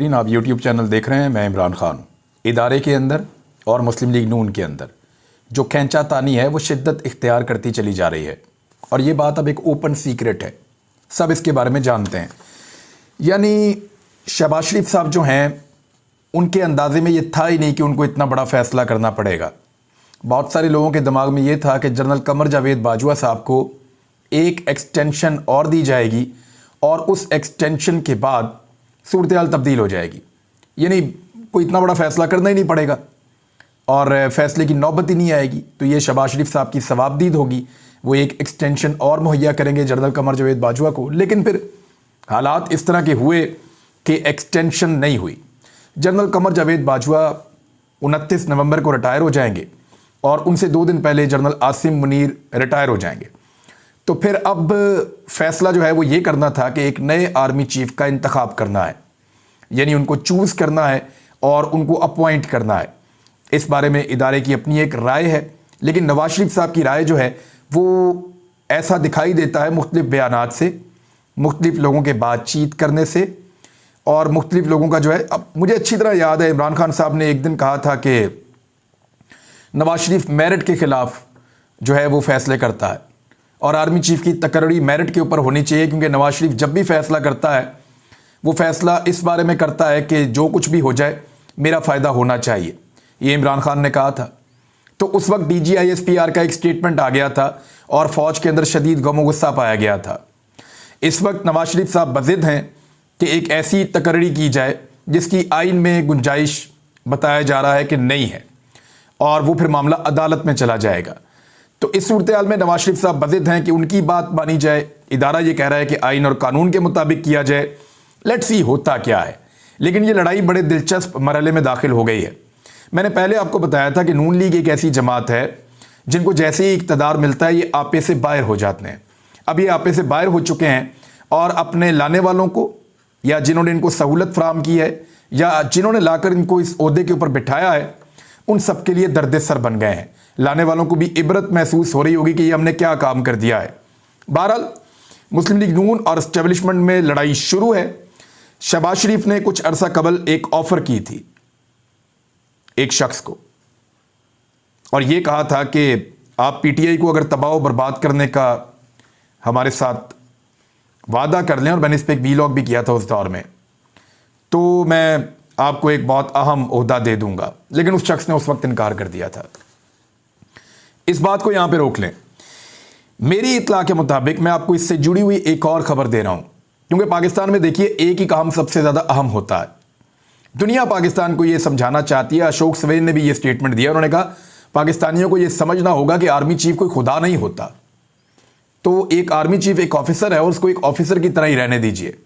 आप YouTube channel देख रहे हैं। मैं इमरान खान। इदारे के अंदर और मुस्लिम लीग नून के अंदर जो खींचातानी है वो शिद्दत इख्तियार करती चली जा रही है और ये बात अब एक ओपन सीक्रेट है, सब इसके बारे में जानते हैं। यानी शहबाज शरीफ साहब जो हैं उनके अंदाजे में ये था ही नहीं कि उनको इतना बड़ा फ़ैसला करना पड़ेगा। बहुत सारे लोगों के दिमाग में ये था कि जनरल कमर जावेद बाजवा साहब को एक एक्सटेंशन और दी जाएगी और उस एक्सटेंशन के बाद सूरत हाल तब्दील हो जाएगी। यानी कोई इतना बड़ा फ़ैसला करना ही नहीं पड़ेगा और फ़ैसले की नौबत ही नहीं आएगी। तो ये शहबाज शरीफ साहब की सवाबदीद होगी, वो एक एक्सटेंशन और मुहैया करेंगे जनरल कमर जावेद बाजवा को। लेकिन फिर हालात इस तरह के हुए कि एक्सटेंशन नहीं हुई। जनरल कमर जावेद बाजवा 29 नवंबर को रिटायर हो जाएंगे और उनसे 2 दिन पहले जनरल आसिम मुनीर रिटायर हो जाएंगे। तो फिर अब फैसला जो है वो ये करना था कि एक नए आर्मी चीफ का इंतखाब करना है, यानी उनको चूज़ करना है और उनको अपॉइंट करना है। इस बारे में इदारे की अपनी एक राय है, लेकिन नवाज शरीफ साहब की राय जो है वो ऐसा दिखाई देता है मुख्तलिफ बयानात से, मुख्तलिफ लोगों के बातचीत करने से और मुख्तलिफ लोगों का जो है। अब मुझे अच्छी तरह याद है इमरान खान साहब ने एक दिन कहा था कि नवाज शरीफ मेरिट के ख़िलाफ़ जो है वो फ़ैसले करता है और आर्मी चीफ़ की तकर्री मेरिट के ऊपर होनी चाहिए, क्योंकि नवाज शरीफ जब भी फ़ैसला करता है वो फ़ैसला इस बारे में करता है कि जो कुछ भी हो जाए मेरा फ़ायदा होना चाहिए। ये इमरान खान ने कहा था। तो उस वक्त DGISPR का एक स्टेटमेंट आ गया था और फ़ौज के अंदर शदीद गम गुस्सा पाया गया था। इस वक्त नवाज शरीफ साहब बज़िद हैं कि एक ऐसी तकर्री की जाए जिसकी आइन में गुंजाइश बताया जा रहा है कि नहीं है और वो फिर मामला अदालत में चला जाएगा। तो इस सूरत हाल में नवाज शरीफ साहब बज़िद हैं कि उनकी बात मानी जाए। इदारा ये कह रहा है कि आइन और कानून के मुताबिक किया जाए। लेट्स सी होता क्या है। लेकिन ये लड़ाई बड़े दिलचस्प मरहले में दाखिल हो गई है। मैंने पहले आपको बताया था कि नून लीग एक ऐसी जमात है जिनको जैसे ही इक़्तिदार मिलता है ये आपे से बाहर हो जाते हैं। अब ये आपे से बाहर हो चुके हैं और अपने लाने वालों को या जिन्होंने इनको सहूलत फराम की है या जिन्होंने लाकर इनको इस ओहदे के ऊपर बिठाया है उन सब के लिए दर्द सर बन गए हैं। लाने वालों को भी इबरत महसूस हो रही होगी कि ये हमने क्या काम कर दिया है। बहरहाल मुस्लिम लीग नून और एस्टेब्लिशमेंट में लड़ाई शुरू है। शहबाज शरीफ ने कुछ अरसा कबल एक ऑफ़र की थी एक शख्स को और ये कहा था कि आप PTI को अगर तबाह बर्बाद करने का हमारे साथ वादा कर लें, और मैंने इस पर एक वीलॉग भी किया था उस दौर में, तो मैं आपको एक बहुत अहम ओहदा दे दूंगा। लेकिन उस शख्स ने उस वक्त इनकार कर दिया था। इस बात को यहां पे रोक लें। मेरी इत्तला के मुताबिक मैं आपको इससे जुड़ी हुई एक और खबर दे रहा हूं, क्योंकि पाकिस्तान में देखिए एक ही काम सबसे ज़्यादा अहम होता है। दुनिया पाकिस्तान को यह समझाना चाहती है। अशोक सवेन ने भी ये स्टेटमेंट दिया। उन्होंने कहा पाकिस्तानियों को यह समझना होगा कि आर्मी चीफ कोई खुदा नहीं होता। तो एक आर्मी चीफ एक ऑफिसर है और उसको एक ऑफिसर की तरह ही रहने दीजिए।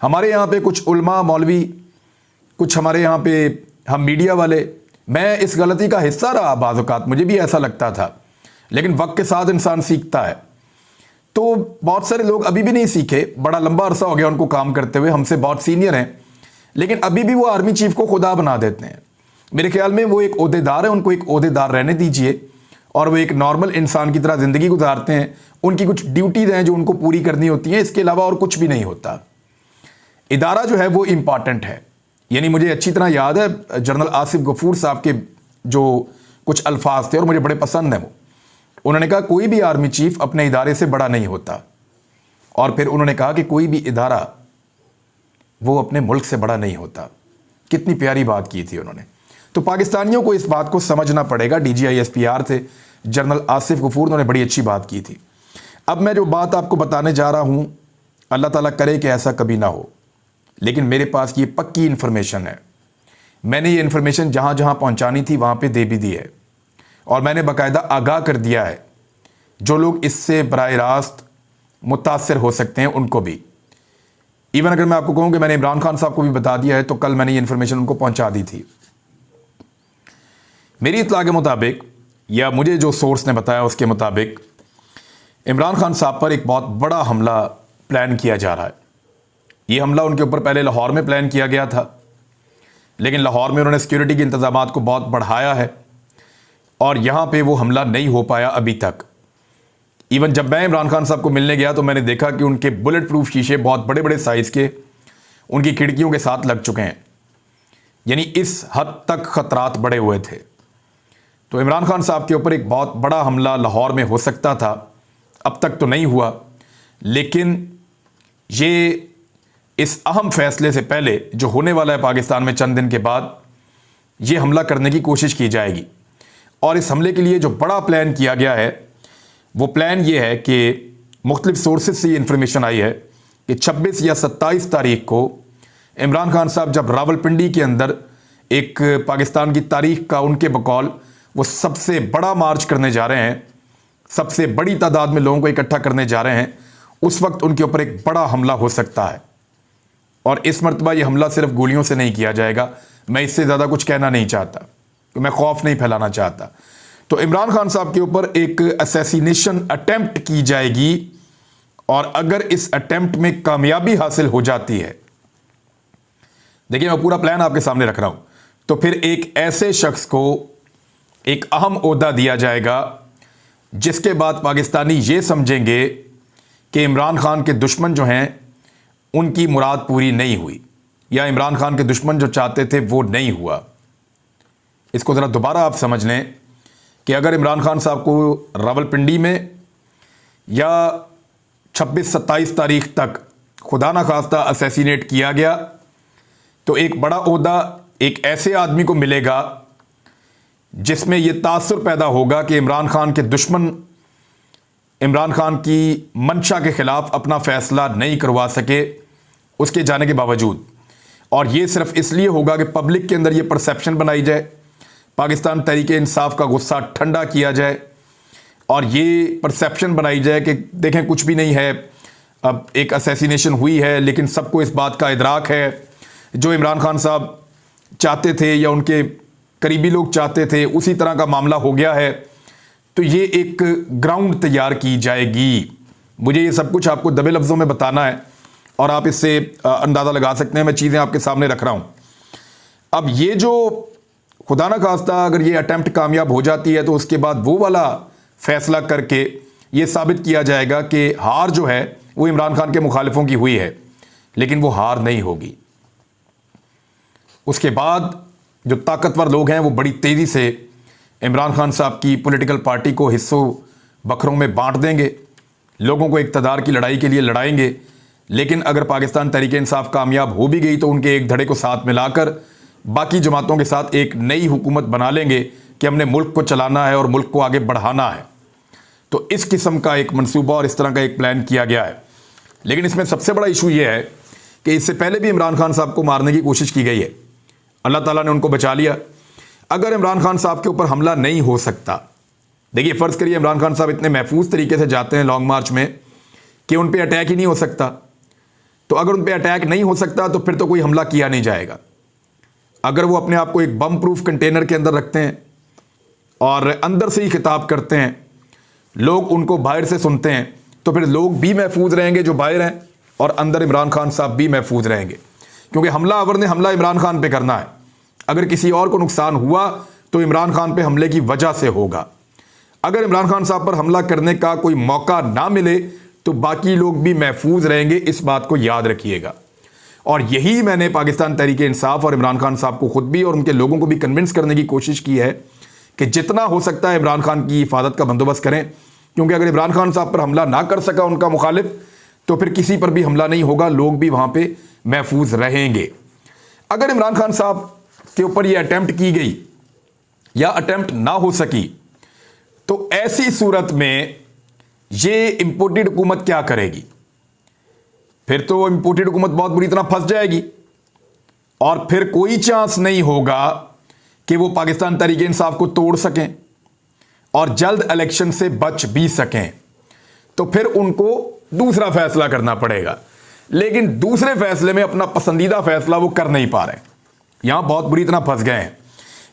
हमारे यहाँ पे कुछ उलमा मौलवी, कुछ हमारे यहाँ पे हम मीडिया वाले, मैं इस गलती का हिस्सा रहा बाज़ औक़ात, मुझे भी ऐसा लगता था, लेकिन वक्त के साथ इंसान सीखता है। तो बहुत सारे लोग अभी भी नहीं सीखे, बड़ा लंबा अरसा हो गया उनको काम करते हुए, हमसे बहुत सीनियर हैं, लेकिन अभी भी वो आर्मी चीफ को खुदा बना देते हैं। मेरे ख्याल में वो एक ओहदेदार है, उनको एक ओहदेदार रहने दीजिए और वो एक नॉर्मल इंसान की तरह ज़िंदगी गुजारते हैं। उनकी कुछ ड्यूटीज़ हैं जो उनको पूरी करनी होती हैं, इसके अलावा और कुछ भी नहीं होता। इदारा जो है वो इम्पॉर्टेंट है। यानी मुझे अच्छी तरह याद है जनरल आसिफ गफूर साहब के जो कुछ अल्फाज थे और मुझे बड़े पसंद हैं वो। उन्होंने कहा कोई भी आर्मी चीफ अपने इदारे से बड़ा नहीं होता, और फिर उन्होंने कहा कि कोई भी इदारा वो अपने मुल्क से बड़ा नहीं होता। कितनी प्यारी बात की थी उन्होंने। तो पाकिस्तानियों को इस बात को समझना पड़ेगा। DGISPR थे जनरल आसिफ गफूर, उन्होंने बड़ी अच्छी बात की थी। अब मैं जो बात आपको बताने जा रहा हूँ, अल्लाह ताला करे कि ऐसा कभी ना हो, लेकिन मेरे पास ये पक्की इन्फॉर्मेशन है। मैंने ये इन्फॉर्मेशन जहाँ जहाँ पहुँचानी थी वहाँ पे दे भी दी है और मैंने बाकायदा आगाह कर दिया है जो लोग इससे बराह रास्त मुतासर हो सकते हैं उनको भी। इवन अगर मैं आपको कहूँ कि मैंने इमरान खान साहब को भी बता दिया है, तो कल मैंने ये इन्फॉर्मेशन उनको पहुँचा दी थी। मेरी इत्तला के मुताबिक या मुझे जो सोर्स ने बताया उसके मुताबिक इमरान खान साहब पर एक बहुत बड़ा हमला प्लान किया जा रहा है। ये हमला उनके ऊपर पहले लाहौर में प्लान किया गया था, लेकिन लाहौर में उन्होंने सिक्योरिटी के इंतजामात को बहुत बढ़ाया है और यहाँ पे वो हमला नहीं हो पाया अभी तक। इवन जब मैं इमरान खान साहब को मिलने गया तो मैंने देखा कि उनके बुलेट प्रूफ शीशे बहुत बड़े बड़े साइज़ के उनकी खिड़कियों के साथ लग चुके हैं। यानी इस हद तक खतरात बढ़े हुए थे। तो इमरान खान साहब के ऊपर एक बहुत बड़ा हमला लाहौर में हो सकता था। अब तक तो नहीं हुआ, लेकिन ये इस अहम फैसले से पहले जो होने वाला है पाकिस्तान में चंद दिन के बाद, ये हमला करने की कोशिश की जाएगी। और इस हमले के लिए जो बड़ा प्लान किया गया है वो प्लान ये है कि मुख्तलिफ सोर्सेज से ये इन्फॉर्मेशन आई है कि 26 या 27 तारीख को इमरान खान साहब जब रावलपिंडी के अंदर एक पाकिस्तान की तारीख का उनके बकौल वो सबसे बड़ा मार्च करने जा रहे हैं, सबसे बड़ी तादाद में लोगों को इकट्ठा करने जा रहे हैं, उस वक्त उनके ऊपर एक बड़ा हमला हो सकता है। और इस मरतबा ये हमला सिर्फ गोलियों से नहीं किया जाएगा। मैं इससे ज़्यादा कुछ कहना नहीं चाहता, मैं खौफ नहीं फैलाना चाहता। तो इमरान खान साहब के ऊपर एक असैसिनेशन अटेम्प्ट की जाएगी, और अगर इस अटेम्प्ट में कामयाबी हासिल हो जाती है, देखिए मैं पूरा प्लान आपके सामने रख रहा हूं, तो फिर एक ऐसे शख्स को एक अहम ओहदा दिया जाएगा जिसके बाद पाकिस्तानी ये समझेंगे कि इमरान खान के दुश्मन जो हैं उनकी मुराद पूरी नहीं हुई, या इमरान खान के दुश्मन जो चाहते थे वो नहीं हुआ। इसको ज़रा दोबारा आप समझ लें कि अगर इमरान खान साहब को रावलपिंडी में या 26-27 तारीख तक खुदा ना खास्ता असैसिनेट किया गया, तो एक बड़ा ओहदा एक ऐसे आदमी को मिलेगा जिसमें यह तासुर पैदा होगा कि इमरान खान के दुश्मन इमरान खान की मंशा के खिलाफ अपना फैसला नहीं करवा सके उसके जाने के बावजूद। और ये सिर्फ इसलिए होगा कि पब्लिक के अंदर ये परसेप्शन बनाई जाए, पाकिस्तान तहरीके इंसाफ का गुस्सा ठंडा किया जाए, और ये परसेप्शन बनाई जाए कि देखें कुछ भी नहीं है, अब एक असैसिनेशन हुई है लेकिन सबको इस बात का इदराक है, जो इमरान खान साहब चाहते थे या उनके करीबी लोग चाहते थे उसी तरह का मामला हो गया है। तो ये एक ग्राउंड तैयार की जाएगी। मुझे ये सब कुछ आपको दबे लफ्ज़ों में बताना है और आप इससे अंदाज़ा लगा सकते हैं, मैं चीज़ें आपके सामने रख रहा हूँ। अब ये जो खुदा ना खास्ता अगर ये अटैम्प्ट कामयाब हो जाती है तो उसके बाद वो वाला फैसला करके ये साबित किया जाएगा कि हार जो है वो इमरान खान के मुखालिफों की हुई है, लेकिन वो हार नहीं होगी। उसके बाद जो ताकतवर लोग हैं वो बड़ी तेज़ी से इमरान खान साहब की पॉलिटिकल पार्टी को हिस्सों बखरों में बांट देंगे, लोगों को इक़्तिदार की लड़ाई के लिए लड़ाएंगे। लेकिन अगर पाकिस्तान तहरीक इंसाफ कामयाब हो भी गई तो उनके एक धड़े को साथ मिलाकर बाकी जमातों के साथ एक नई हुकूमत बना लेंगे कि हमने मुल्क को चलाना है और मुल्क को आगे बढ़ाना है। तो इस किस्म का एक मंसूबा और इस तरह का एक प्लान किया गया है। लेकिन इसमें सबसे बड़ा इशू ये है कि इससे पहले भी इमरान खान साहब को मारने की कोशिश की गई है, अल्लाह ताला ने उनको बचा लिया। अगर इमरान खान साहब के ऊपर हमला नहीं हो सकता, देखिए फ़र्ज़ करिए इमरान खान साहब इतने महफूज तरीके से जाते हैं लॉन्ग मार्च में कि उन पर अटैक ही नहीं हो सकता। तो अगर उन पर अटैक नहीं हो सकता तो फिर तो कोई हमला किया नहीं जाएगा। अगर वो अपने आप को एक बम प्रूफ कंटेनर के अंदर रखते हैं और अंदर से ही खिताब करते हैं, लोग उनको बाहर से सुनते हैं, तो फिर लोग भी महफूज रहेंगे जो बाहर हैं और अंदर इमरान खान साहब भी महफूज रहेंगे, क्योंकि हमलावर ने हमला इमरान खान पे करना है। अगर किसी और को नुकसान हुआ तो इमरान खान पे हमले की वजह से होगा। अगर इमरान खान साहब पर हमला करने का कोई मौका ना मिले तो बाकी लोग भी महफूज रहेंगे, इस बात को याद रखिएगा। और यही मैंने पाकिस्तान तहरीक इंसाफ और इमरान खान साहब को खुद भी और उनके लोगों को भी कन्विंस करने की कोशिश की है कि जितना हो सकता है इमरान खान की हिफाजत का बंदोबस्त करें, क्योंकि अगर इमरान खान साहब पर हमला ना कर सका उनका मुखालिफ तो फिर किसी पर भी हमला नहीं होगा, लोग भी वहाँ पे महफूज रहेंगे। अगर इमरान खान साहब के ऊपर ये अटैम्प्ट की गई या अटैम्प्ट ना हो सकी तो ऐसी सूरत में ये इंपोर्टेड हुकूमत क्या करेगी? फिर तो इंपोर्टेड हुकूमत बहुत बुरी तरह फंस जाएगी और फिर कोई चांस नहीं होगा कि वो पाकिस्तान तहरीक इंसाफ को तोड़ सकें और जल्द इलेक्शन से बच भी सकें। तो फिर उनको दूसरा फैसला करना पड़ेगा, लेकिन दूसरे फैसले में अपना पसंदीदा फैसला वो कर नहीं पा रहे, यहां बहुत बुरी तरह फंस गए हैं।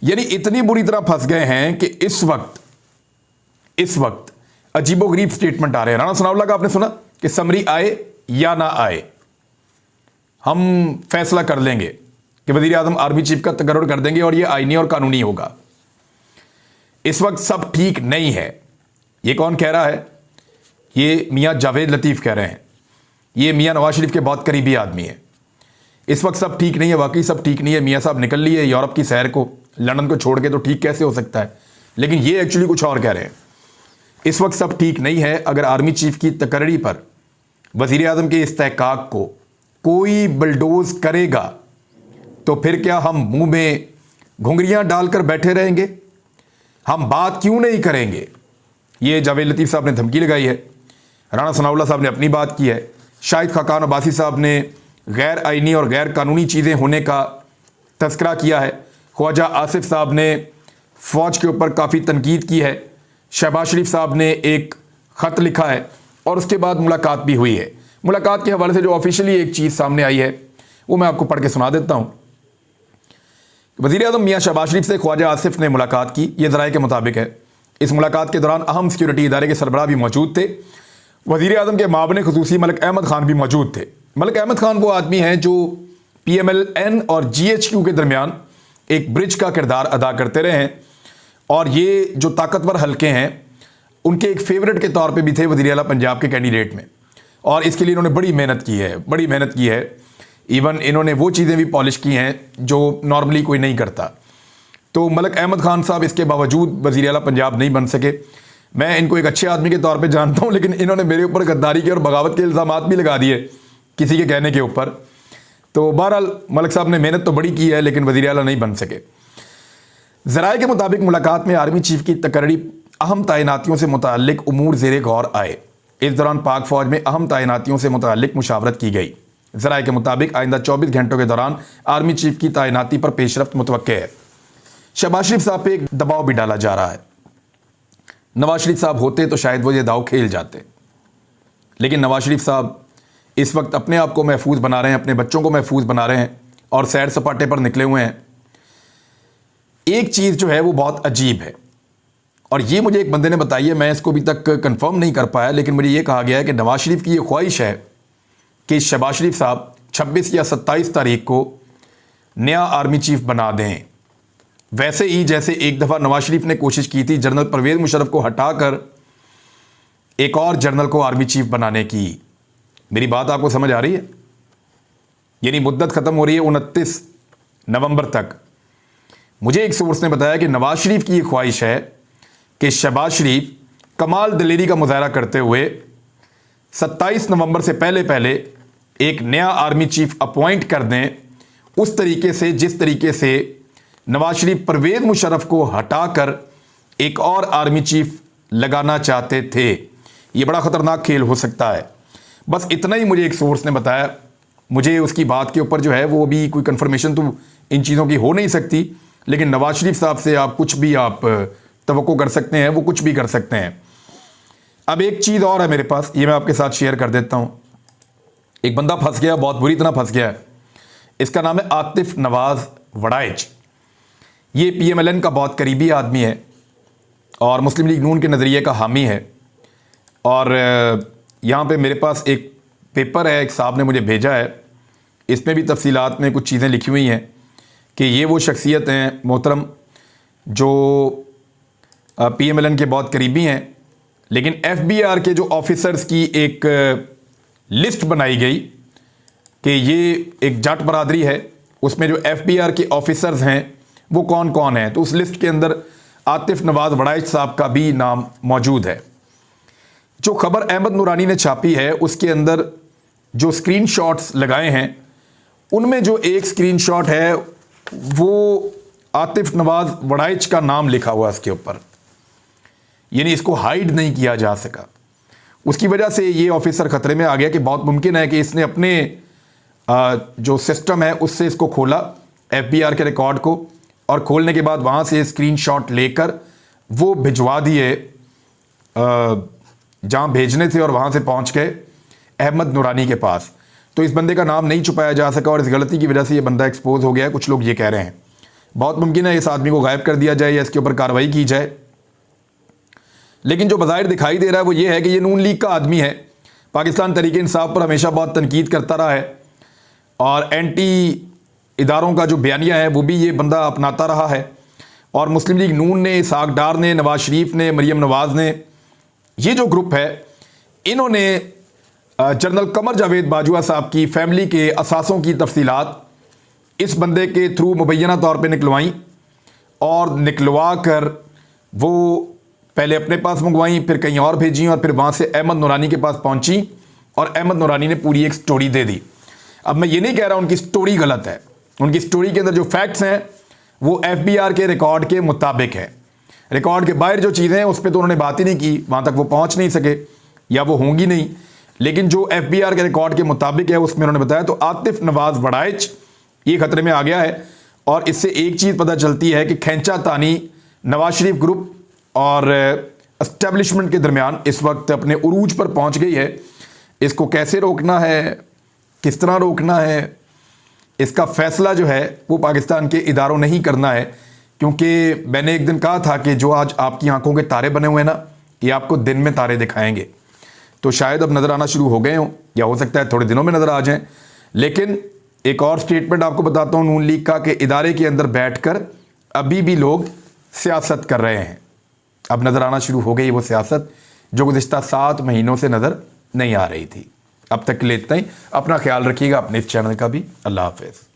यानी इतनी बुरी तरह फंस गए हैं कि इस वक्त अजीबोगरीब स्टेटमेंट आ रहे हैं। राणा सनाउल्लाह का आपने सुना कि समरी आए या ना आए, हम फैसला कर लेंगे कि वजीर आजम आर्मी चीफ का तकर्रुर कर देंगे और यह आईनी और कानूनी होगा। इस वक्त सब ठीक नहीं है। ये कौन कह रहा है? ये मियां जावेद लतीफ़ कह रहे हैं। ये मियां नवाज शरीफ के बहुत करीबी आदमी है। इस वक्त सब ठीक नहीं है, वाकई सब ठीक नहीं है। मियाँ साहब निकल लिए यूरोप की सैर को, लंदन को छोड़ के, तो ठीक कैसे हो सकता है? लेकिन ये एक्चुअली कुछ और कह रहे हैं। इस वक्त सब ठीक नहीं है। अगर आर्मी चीफ की तकर्री पर वज़ीर आज़म के इस्तेहकाक को कोई बुलडोज करेगा तो फिर क्या हम मुंह में घुंघरियां डालकर बैठे रहेंगे? हम बात क्यों नहीं करेंगे? ये जावेद लतीफ़ साहब ने धमकी लगाई है। राणा सनाउल्लाह साहब ने अपनी बात की है। शाहिद खाकान अब्बासी साहब ने गैर आइनी और गैर कानूनी चीज़ें होने का तस्करा किया है। ख्वाजा आसिफ साहब ने फ़ौज के ऊपर काफ़ी तनकीद की है। शहबाज शरीफ साहब ने एक ख़त लिखा है और उसके बाद मुलाकात भी हुई है। मुलाकात के हवाले से जो ऑफिशियली एक चीज़ सामने आई है वो मैं आपको पढ़ के सुना देता हूँ। वज़ीर आज़म मियाँ शहबाज शरीफ से ख्वाजा आसिफ ने मुलाकात की, ये ज़राए के मुताबिक है। इस मुलाकात के दौरान अहम सिक्योरिटी इदारे के सरबराह भी मौजूद थे। वज़ीर आज़म के मामले ख़ुसूसी मलिक अहमद ख़ान भी मौजूद थे। मलिक अहमद ख़ान वो आदमी हैं जो PMLN और GHQ के दरमियान एक ब्रिज का किरदार अदा करते रहे हैं और ये जो ताकतवर हल्के हैं उनके एक फेवरेट के तौर पे भी थे वज़ीर आला पंजाब के कैंडिडेट में, और इसके लिए इन्होंने बड़ी मेहनत की है। इवन इन्होंने वो चीज़ें भी पॉलिश की हैं जो नॉर्मली कोई नहीं करता। तो मलिक अहमद ख़ान साहब इसके बावजूद वज़ीर आला पंजाब नहीं बन सके। मैं इनको एक अच्छे आदमी के तौर पे जानता हूँ, लेकिन इन्होंने मेरे ऊपर गद्दारी के और बगावत के इल्ज़ामात भी लगा दिए किसी के कहने के ऊपर। तो बहरहाल मलिक साहब ने मेहनत तो बड़ी की है लेकिन वज़ीर आला नहीं बन सके। ज़राए के मुताबिक मुलाकात में आर्मी चीफ की तकर्री अहम तैनातियों से मुताल्लिक उमूर ज़ेरे गौर आए। इस दौरान पाक फ़ौज में अहम तैनातियों से मुताल्लिक मुशावरत की गई। ज़राए के मुताबिक आइंदा 24 घंटों के दौरान आर्मी चीफ की तैनाती पर पेशरफ्त मुतवक्के है। शहबाज शरीफ साहब पे एक दबाव भी डाला जा रहा है। नवाज शरीफ साहब होते तो शायद वो ये दाव खेल जाते, लेकिन नवाज शरीफ साहब इस वक्त अपने आप को महफूज बना रहे हैं, अपने बच्चों को महफूज बना रहे हैं और सैर सपाटे पर निकले हुए हैं। एक चीज़ जो है वो बहुत अजीब है और ये मुझे एक बंदे ने बताई है, मैं इसको अभी तक कंफर्म नहीं कर पाया, लेकिन मुझे ये कहा गया है कि नवाज शरीफ की ये ख्वाहिश है कि शहबाज शरीफ साहब 26 या 27 तारीख को नया आर्मी चीफ बना दें। वैसे ही जैसे एक दफ़ा नवाज शरीफ ने कोशिश की थी जनरल परवेज़ मुशर्रफ को हटाकर एक और जनरल को आर्मी चीफ बनाने की। मेरी बात आपको समझ आ रही है? यानी मुद्दत ख़त्म हो रही है 29 नवंबर तक। मुझे एक सोर्स ने बताया कि नवाज शरीफ की ये ख्वाहिश है कि शहबाज शरीफ कमाल दिलेरी का मुजाहरा करते हुए 27 नवंबर से पहले एक नया आर्मी चीफ अपॉइंट कर दें, उस तरीके से जिस तरीके से नवाज शरीफ परवेज़ मुशर्रफ को हटाकर एक और आर्मी चीफ लगाना चाहते थे। ये बड़ा ख़तरनाक खेल हो सकता है। बस इतना ही मुझे एक सोर्स ने बताया। मुझे उसकी बात के ऊपर जो है वो भी कोई कंफर्मेशन तो इन चीज़ों की हो नहीं सकती, लेकिन नवाज शरीफ साहब से आप कुछ भी आप तवक्को कर सकते हैं, वो कुछ भी कर सकते हैं। अब एक चीज़ और है मेरे पास, ये मैं आपके साथ शेयर कर देता हूँ। एक बंदा फंस गया, बहुत बुरी तरह फंस गया है। इसका नाम है आतिफ नवाज वड़ाइच। ये PMLN का बहुत करीबी आदमी है और मुस्लिम लीग नून के नज़रिए का हामी है। और यहाँ पे मेरे पास एक पेपर है, एक साहब ने मुझे भेजा है, इसमें भी तफसीलात में कुछ चीज़ें लिखी हुई हैं कि ये वो शख्सियत हैं मोहतरम जो PMLN के बहुत करीबी हैं, लेकिन FBR के जो ऑफिसर्स की एक लिस्ट बनाई गई कि ये एक जाट बरादरी है, उसमें जो FBR के ऑफिसर्स हैं वो कौन कौन हैं, तो उस लिस्ट के अंदर आतिफ नवाज वड़ाइच साहब का भी नाम मौजूद है। जो खबर अहमद नूरानी ने छापी है उसके अंदर जो स्क्रीनशॉट्स लगाए हैं उनमें जो एक स्क्रीनशॉट है वो आतिफ नवाज वड़ाइच का नाम लिखा हुआ इसके ऊपर, यानी इसको हाइड नहीं किया जा सका। उसकी वजह से ये ऑफिसर ख़तरे में आ गया कि बहुत मुमकिन है कि इसने अपने जो सिस्टम है उससे इसको खोला FBR के रिकॉर्ड को, और खोलने के बाद वहाँ से स्क्रीनशॉट लेकर वो भिजवा दिए जहाँ भेजने थे और वहाँ से पहुँच गए अहमद नूरानी के पास। तो इस बंदे का नाम नहीं छुपाया जा सका और इस गलती की वजह से ये बंदा एक्सपोज हो गया है, कुछ लोग ये कह रहे हैं। बहुत मुमकिन है इस आदमी को गायब कर दिया जाए या इसके ऊपर कार्रवाई की जाए, लेकिन जो बज़ाहिर दिखाई दे रहा है वो ये है कि ये नून लीग का आदमी है, पाकिस्तान तहरीक इंसाफ पर हमेशा बहुत तनकीद करता रहा है और एंटी इदारों का जो बयानिया है वो भी ये बंदा अपनाता रहा है। और मुस्लिम लीग नून ने, इसहाक डार ने, नवाज शरीफ ने, मरीम नवाज़ ने, ये जो ग्रुप है इन्होंने जनरल कमर जावेद बाजवा साहब की फैमिली के असासों की तफसीलात इस बंदे के थ्रू मुबैना तौर पे निकलवाई और निकलवा कर वो पहले अपने पास मंगवाई, फिर कहीं और भेजी और फिर वहाँ से अहमद नूरानी के पास पहुँची और अहमद नूरानी ने पूरी एक स्टोरी दे दी। अब मैं ये नहीं कह रहा उनकी स्टोरी गलत है, उनकी स्टोरी के अंदर जो फैक्ट्स हैं वो FBI के रिकॉर्ड के मुताबिक है। रिकॉर्ड के बाहर जो चीज़ें हैं उस पर तो उन्होंने बात ही नहीं की, वहाँ तक वो पहुँच नहीं सके या वो होंगी नहीं। लेकिन जो FBI के रिकॉर्ड के मुताबिक है उसमें उन्होंने बताया तो आतिफ नवाज वड़ाइच ये खतरे में आ गया है। और इससे एक चीज़ पता चलती है कि खैंचा तानी नवाज शरीफ ग्रुप और एस्टेब्लिशमेंट के दरमियान इस वक्त अपने उरूज पर पहुंच गई है। इसको कैसे रोकना है, किस तरह रोकना है, इसका फैसला जो है वो पाकिस्तान के इदारों ने ही करना है। क्योंकि मैंने एक दिन कहा था कि जो आज आपकी आंखों के तारे बने हुए हैं ना, ये आपको दिन में तारे दिखाएंगे। तो शायद अब नज़र आना शुरू हो गए हों या हो सकता है थोड़े दिनों में नज़र आ जाएं। लेकिन एक और स्टेटमेंट आपको बताता हूँ नून लीग का कि इदारे के अंदर बैठकर अभी भी लोग सियासत कर रहे हैं। अब नज़र आना शुरू हो गई वो सियासत जो गुज़िश्ता 7 महीनों से नज़र नहीं आ रही थी। अब तक के लिए इतना ही। अपना ख्याल रखिएगा, अपने इस चैनल का भी। अल्लाह हाफ़िज़।